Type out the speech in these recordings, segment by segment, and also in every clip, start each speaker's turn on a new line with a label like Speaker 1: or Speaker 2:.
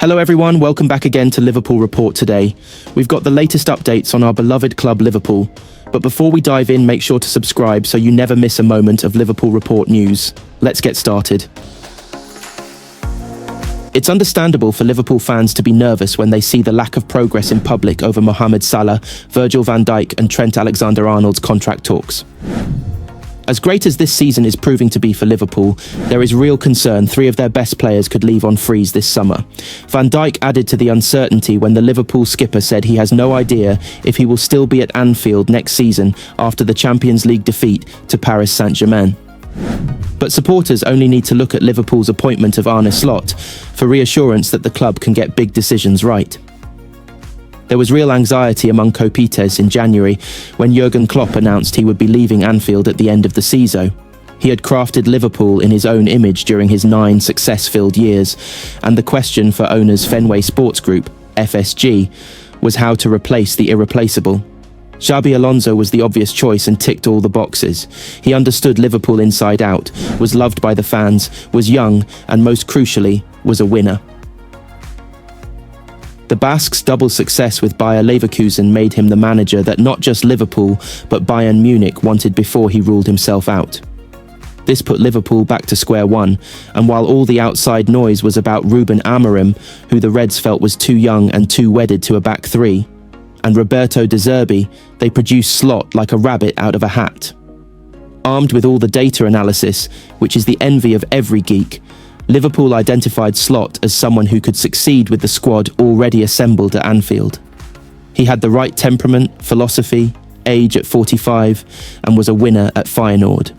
Speaker 1: Hello everyone, welcome back again to Liverpool Report today. We've got the latest updates on our beloved club Liverpool. But before we dive in, make sure to subscribe so you never miss a moment of Liverpool Report news. Let's get started. It's understandable for Liverpool fans to be nervous when they see the lack of progress in public over Mohamed Salah, Virgil van Dijk and Trent Alexander-Arnold's contract talks. As great as this season is proving to be for Liverpool, there is real concern three of their best players could leave on frees this summer. Van Dijk added to the uncertainty when the Liverpool skipper said he has no idea if he will still be at Anfield next season after the Champions League defeat to Paris Saint-Germain. But supporters only need to look at Liverpool's appointment of Arneslot for reassurance that the club can get big decisions right. There was real anxiety among Copites in January when Jurgen Klopp announced he would be leaving Anfield at the end of the season. He had crafted Liverpool in his own image during his 9 success-filled years, and the question for owners Fenway Sports Group, FSG, was how to replace the irreplaceable. Xabi Alonso was the obvious choice and ticked all the boxes. He understood Liverpool inside out, was loved by the fans, was young, and most crucially, was a winner. The Basque's double success with Bayer Leverkusen made him the manager that not just Liverpool, but Bayern Munich wanted before he ruled himself out. This put Liverpool back to square one, and while all the outside noise was about Ruben Amorim, who the Reds felt was too young and too wedded to a back three, and Roberto De Zerbi, they produced Slot like a rabbit out of a hat. Armed with all the data analysis, which is the envy of every geek, Liverpool identified Slot as someone who could succeed with the squad already assembled at Anfield. He had the right temperament, philosophy, age at 45, and was a winner at Feyenoord.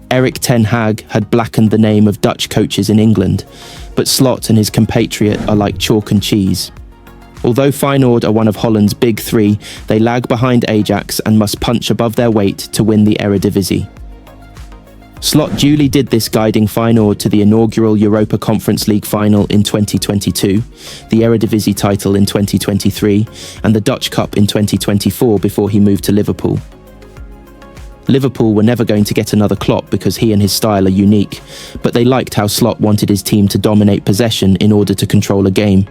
Speaker 1: Erik ten Hag had blackened the name of Dutch coaches in England, but Slot and his compatriot are like chalk and cheese. Although Feyenoord are one of Holland's big three, they lag behind Ajax and must punch above their weight to win the Eredivisie. Slot duly did this, guiding Feyenoord to the inaugural Europa Conference League final in 2022, the Eredivisie title in 2023, and the Dutch Cup in 2024 before he moved to Liverpool. Liverpool were never going to get another Klopp because he and his style are unique, but they liked how Slot wanted his team to dominate possession in order to control a game.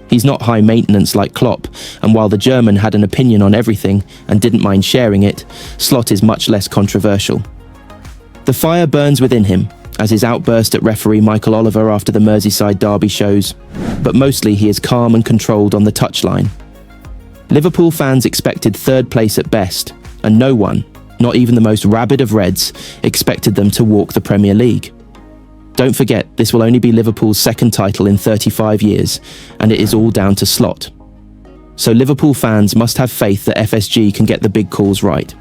Speaker 1: He's not high maintenance like Klopp, and while the German had an opinion on everything and didn't mind sharing it, Slot is much less controversial. The fire burns within him, as his outburst at referee Michael Oliver after the Merseyside derby shows, but mostly he is calm and controlled on the touchline. Liverpool fans expected third place at best, and no one, not even the most rabid of Reds, expected them to walk the Premier League. Don't forget, this will only be Liverpool's second title in 35 years, and it is all down to Slot. So Liverpool fans must have faith that FSG can get the big calls right.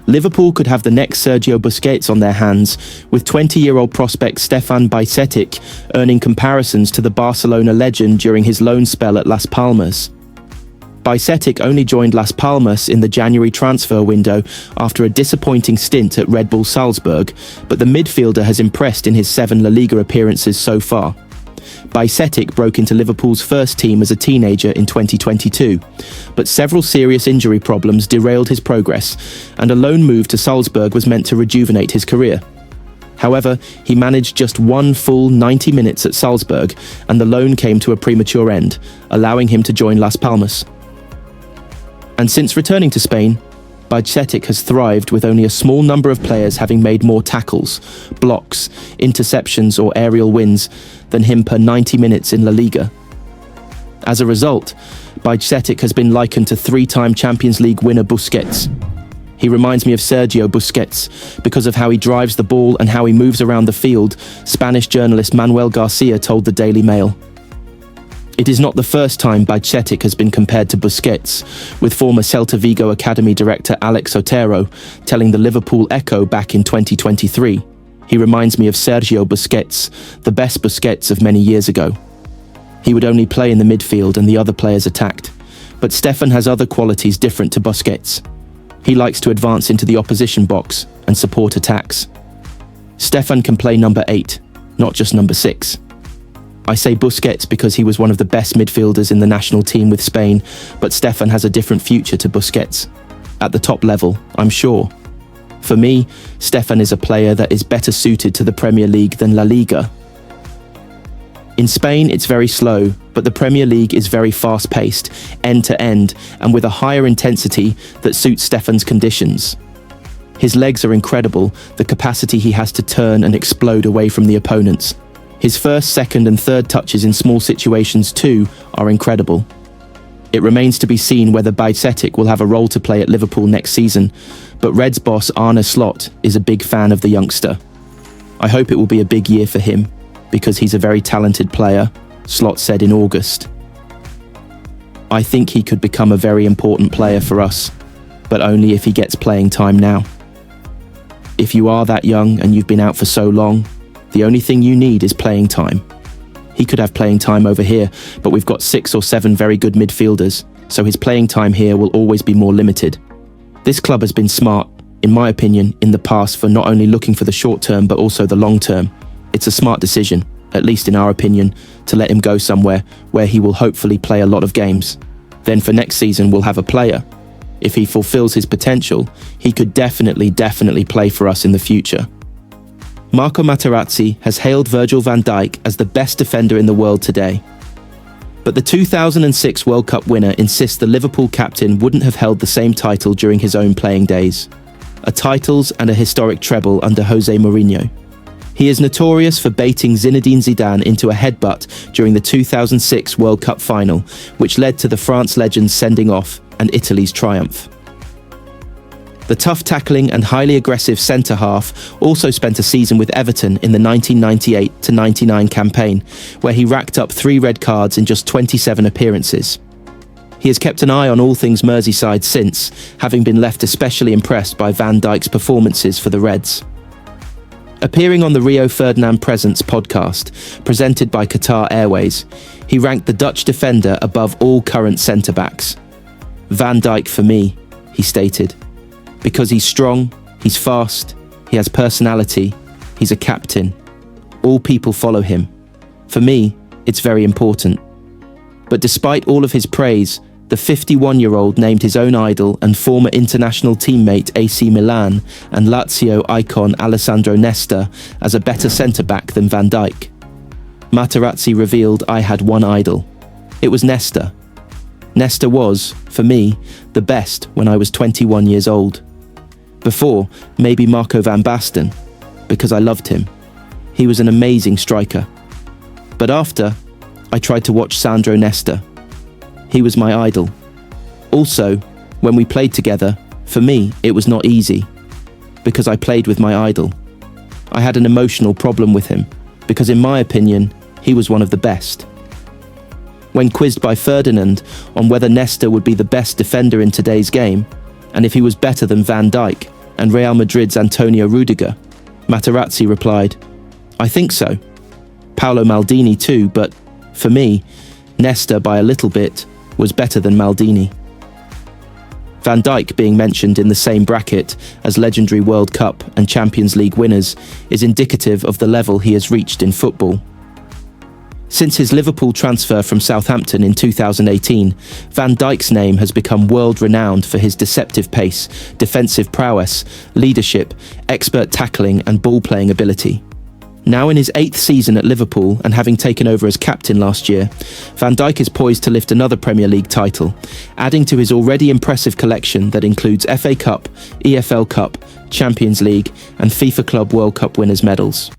Speaker 1: Liverpool could have the next Sergio Busquets on their hands, with 20-year-old prospect Stefan Batic earning comparisons to the Barcelona legend during his loan spell at Las Palmas. Batic only joined Las Palmas in the January transfer window after a disappointing stint at Red Bull Salzburg, but the midfielder has impressed in his 7 La Liga appearances so far. Batic broke into Liverpool's first team as a teenager in 2022, but several serious injury problems derailed his progress, and a loan move to Salzburg was meant to rejuvenate his career. However, he managed just one full 90 minutes at Salzburg, and the loan came to a premature end, allowing him to join Las Palmas. And since returning to Spain, Batic has thrived with only a small number of players having made more tackles, blocks, interceptions or aerial wins than him per 90 minutes in La Liga. As a result, Batic has been likened to 3-time Champions League winner Busquets. He reminds me of Sergio Busquets because of how he drives the ball and how he moves around the field, Spanish journalist Manuel Garcia told the Daily Mail. It is not the first time Batic has been compared to Busquets, with former Celta Vigo Academy director Alex Otero telling the Liverpool Echo back in 2023, "He reminds me of Sergio Busquets, the best Busquets of many years ago. He would only play in the midfield and the other players attacked. But Stefan has other qualities different to Busquets. He likes to advance into the opposition box and support attacks. Stefan can play number 8, not just number 6. I say Busquets because he was one of the best midfielders in the national team with Spain, but Stefan has a different future to Busquets. At the top level, I'm sure. For me, Stefan is a player that is better suited to the Premier League than La Liga." In Spain, it's very slow, but the Premier League is very fast-paced, end-to-end, and with a higher intensity that suits Stefan's conditions. His legs are incredible, the capacity he has to turn and explode away from the opponents. His first, second and third touches in small situations too are incredible. It remains to be seen whether Batic will have a role to play at Liverpool next season, but Reds boss Arne Slot is a big fan of the youngster. I hope it will be a big year for him, because he's a very talented player, Slot said in August. I think he could become a very important player for us, but only if he gets playing time now. If you are that young and you've been out for so long, the only thing you need is playing time. He could have playing time over here, but we've got 6 or 7 very good midfielders, so his playing time here will always be more limited. This club has been smart, in my opinion, in the past for not only looking for the short term but also the long term. It's a smart decision, at least in our opinion, to let him go somewhere where he will hopefully play a lot of games. Then for next season we'll have a player. If he fulfills his potential, he could definitely play for us in the future. Marco Materazzi has hailed Virgil van Dijk as the best defender in the world today. But the 2006 World Cup winner insists the Liverpool captain wouldn't have held the same title during his own playing days. A titles and a historic treble under Jose Mourinho. He is notorious for baiting Zinedine Zidane into a headbutt during the 2006 World Cup final, which led to the France legends sending off and Italy's triumph. The tough tackling and highly aggressive centre-half also spent a season with Everton in the 1998-99 campaign, where he racked up 3 red cards in just 27 appearances. He has kept an eye on all things Merseyside since, having been left especially impressed by Van Dijk's performances for the Reds. Appearing on the Rio Ferdinand Presents podcast, presented by Qatar Airways, he ranked the Dutch defender above all current centre-backs. Van Dijk for me, he stated, because he's strong, he's fast, he has personality, he's a captain. All people follow him. For me, it's very important. But despite all of his praise, the 51-year-old named his own idol and former international teammate AC Milan and Lazio icon Alessandro Nesta as a better centre-back than Van Dijk. Materazzi revealed I had one idol. It was Nesta. Nesta was, for me, the best when I was 21 years old. Before, maybe Marco van Basten, because I loved him. He was an amazing striker. But after, I tried to watch Sandro Nesta. He was my idol. Also, when we played together, for me, it was not easy, because I played with my idol. I had an emotional problem with him, because in my opinion, he was one of the best. When quizzed by Ferdinand on whether Nesta would be the best defender in today's game, and if he was better than Van Dijk and Real Madrid's Antonio Rudiger, Materazzi replied, I think so. Paolo Maldini too, but, for me, Nesta by a little bit was better than Maldini. Van Dijk being mentioned in the same bracket as legendary World Cup and Champions League winners is indicative of the level he has reached in football. Since his Liverpool transfer from Southampton in 2018, Van Dijk's name has become world-renowned for his deceptive pace, defensive prowess, leadership, expert tackling and ball-playing ability. Now in his 8th season at Liverpool and having taken over as captain last year, Van Dijk is poised to lift another Premier League title, adding to his already impressive collection that includes FA Cup, EFL Cup, Champions League and FIFA Club World Cup winners' medals.